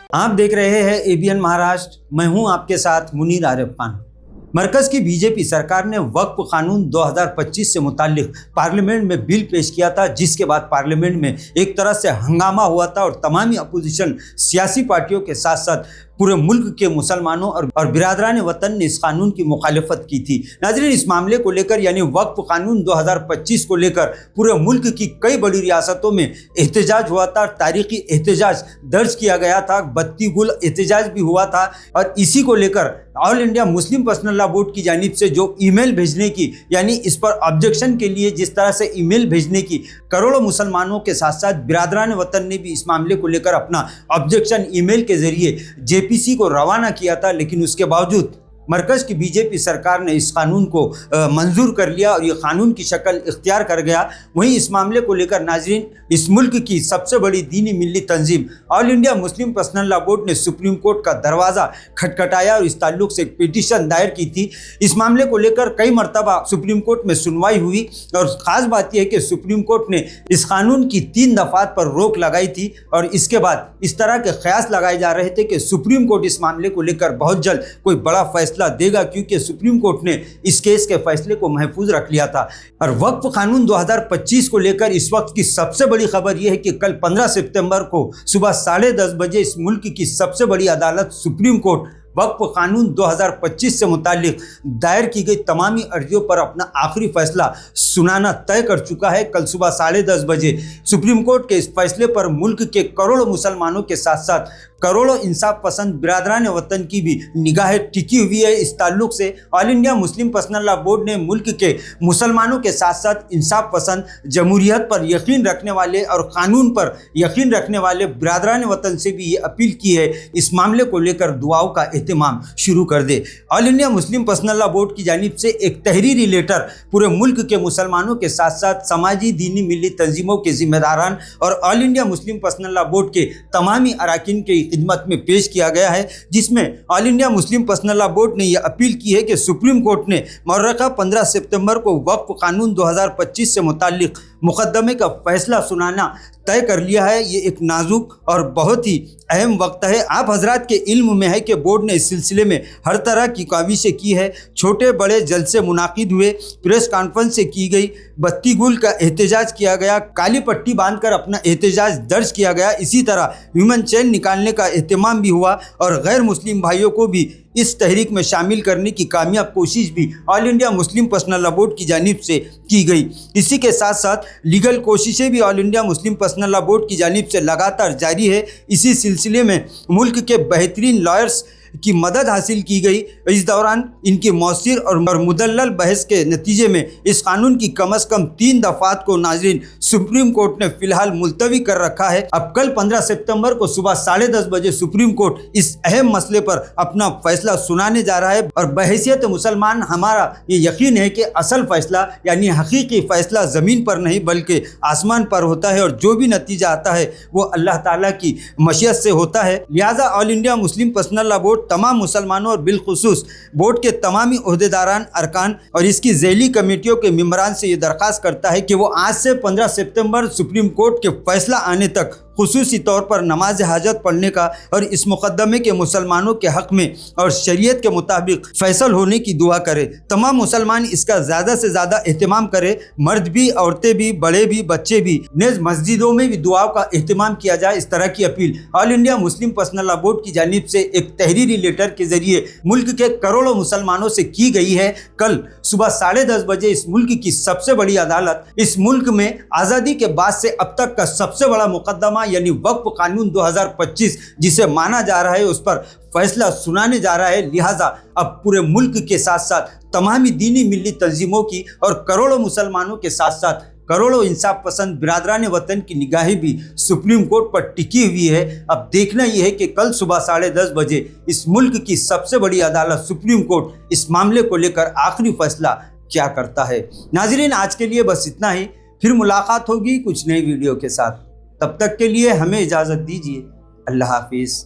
आप देख रहे हैं एबीएन महाराष्ट्र। मैं हूं आपके साथ मुनीर आरिफ खान। मरकज की बीजेपी सरकार ने वक्फ कानून 2025 से मुताल्लिक पार्लियामेंट में बिल पेश किया था, जिसके बाद पार्लियामेंट में एक तरह से हंगामा हुआ था और तमामी अपोजिशन सियासी पार्टियों के साथ साथ पूरे मुल्क के मुसलमानों और बिरादरान वतन ने इस कानून की मुखालिफत की थी। नाज़रीन, इस मामले को लेकर यानी वक्फ कानून 2025 को लेकर पूरे मुल्क की कई बड़ी रियासतों में एहतजाज हुआ था, तारीखी एहतजाज दर्ज किया गया था, बत्ती गुल एहतजाज भी हुआ था। और इसी को लेकर all India Muslim Personal Law Board की जानिब से जो ईमेल भेजने की यानी इस पर ऑब्जेक्शन के लिए जिस तरह से ईमेल भेजने की करोड़ों मुसलमानों के साथ साथ बिरादरान वतन ने भी इस मामले को लेकर अपना ऑब्जेक्शन ईमेल के जरिए जेपीसी को रवाना किया था, लेकिन उसके बावजूद मरकज़ की बीजेपी सरकार ने इस कानून को मंजूर कर लिया और ये कानून की शक्ल इख्तियार कर गया। वहीं इस मामले को लेकर नाजरीन, इस मुल्क की सबसे बड़ी दीनी मिल्ली तंजीम All India Muslim Personal Law Board ने सुप्रीम कोर्ट का दरवाज़ा खटखटाया और इस ताल्लुक से एक पिटीशन दायर की थी। इस मामले को लेकर कई मरतबा सुप्रीम कोर्ट में सुनवाई हुई और ख़ास बात यह है कि सुप्रीम कोर्ट ने इस कानून की 3 दफ़ात पर रोक लगाई थी और इसके बाद इस तरह के क़यास लगाए जा रहे थे कि सुप्रीम कोर्ट इस मामले को लेकर बहुत जल्द कोई बड़ा फैसला देगा, क्योंकि सुप्रीम कोर्ट ने इस केस के फैसले को महफूज रख लिया था। और वक्फ कानून 2025 को लेकर इस वक्त की सबसे बड़ी खबर यह है कि कल 15 सितंबर को सुबह 10:30 बजे इस मुल्क की सबसे बड़ी अदालत सुप्रीम कोर्ट वक्फ कानून 2025 से मुताल्लिक दायर की गई तमामी अर्जियों पर अपना आखिरी फैसला सुनाना तय कर चुका है। कल सुबह 10:30 बजे सुप्रीम कोर्ट के इस फैसले पर मुल्क के करोड़ों मुसलमानों के साथ साथ करोड़ों इंसाफ पसंद बिरादरान वतन की भी निगाहें टिकी हुई है। इस ताल्लुक से all India Muslim Personal Law Board ने मुल्क के मुसलमानों के साथ साथ इंसाफ पसंद, जमहूरियत पर यकीन रखने वाले और कानून पर यकीन रखने वाले बिरादरान वतन से भी ये अपील की है, इस मामले को लेकर दुआओं का एहतमाम शुरू कर दे। All India Muslim Personal Law Board की जानिब से एक तहरीरी लेटर पूरे मुल्क के मुसलमानों के साथ साथ समाजी दीनी मिली तंजीमों के जिम्मेदारान और all India Muslim Personal Law board के तमामी अरकान के खिदमत में पेश किया गया है, जिसमें all India Muslim Personal Law Board ने यह अपील की है कि सुप्रीम कोर्ट ने मौरका 15 सितंबर को वक्फ कानून 2025 से मुताल्लिक मुकदमे का फैसला सुनाना तय कर लिया है। ये एक नाजुक और बहुत ही अहम वक्त है। आप हजरात के इल्म में है कि बोर्ड ने इस सिलसिले में हर तरह की काविशें की है। छोटे बड़े जलसे मुनाकिद हुए, प्रेस कॉन्फ्रेंस से की गई, बत्ती गुल का एहतजाज किया गया, काली पट्टी बांधकर अपना एहतजाज दर्ज किया गया। इसी तरह ह्यूमन चेन निकालने का एहतमाम भी हुआ और गैर मुस्लिम भाइयों को भी इस तहरीक में शामिल करने की कामयाब कोशिश भी all India Muslim Personal Law Board की जानिब से की गई। इसी के साथ साथ लीगल कोशिशें भी all India Muslim Personal Law Board की जानिब से लगातार जारी है। इसी सिलसिले में मुल्क के बेहतरीन लॉयर्स की मदद हासिल की गई। इस दौरान इनकी मौसिर और मुदल्लल बहस के नतीजे में इस कानून की कम अज़ कम 3 दफ़ात को नाज़रीन सुप्रीम कोर्ट ने फिलहाल मुलतवी कर रखा है। अब कल 15 सितंबर को सुबह 10:30 बजे सुप्रीम कोर्ट इस अहम मसले पर अपना फैसला सुनाने जा रहा है और बहैसियत मुसलमान हमारा ये यकीन है कि असल फैसला यानी हकीकी फैसला ज़मीन पर नहीं बल्कि आसमान पर होता है और जो भी नतीजा आता है वो अल्लाह ताला की मशीयत से होता है। लिहाजा all India Muslim Personal Law board तमाम मुसलमानों और बिलखुसूस बोर्ड के तमामी ओहदेदारान, अरकान और इसकी ज़ैली कमेटियों के मेंबरान से ये दरख्वास्त करता है कि वो आज से 15 सितंबर सुप्रीम कोर्ट के फैसला आने तक खुसूसी तौर पर नमाज हाजत पढ़ने का और इस मुकदमे के मुसलमानों के हक़ में और शरीयत के मुताबिक फैसल होने की दुआ करे। तमाम मुसलमान इसका ज़्यादा से ज़्यादा एहतमाम करे, मर्द भी, औरतें भी, बड़े भी, बच्चे भी। नेज़ मस्जिदों में भी दुआओं का एहतमाम किया जाए, इस तरह की appeal all India Muslim Personal Law Board की जानिब से एक तहरीरी लेटर के ज़रिए मुल्क के करोड़ों मुसलमानों से की गई है। कल सुबह 10:30 बजे इस मुल्क की सबसे बड़ी अदालत इस मुल्क में आज़ादी के बाद से अब तक का सबसे बड़ा मुकदमा यानी वक्फ कानून 2025 जिसे माना जा रहा है उस पर फैसला सुनाने जा रहा है। लिहाजा अब पूरे मुल्क के साथ साथ तमामी दीनी मिल्ली तंजीमों की और करोड़ों मुसलमानों के साथ साथ करोड़ों इंसाफ पसंद बिरादरान वतन की निगाहें भी सुप्रीम कोर्ट पर टिकी हुई है। अब देखना यह है कि कल सुबह 10:30 बजे इस मुल्क की सबसे बड़ी अदालत सुप्रीम कोर्ट इस मामले को लेकर आखिरी फैसला क्या करता है। नाजरीन, आज के लिए बस इतना ही। फिर मुलाकात होगी कुछ नई वीडियो के साथ। तब तक के लिए हमें इजाज़त दीजिए। अल्लाह हाफिज़।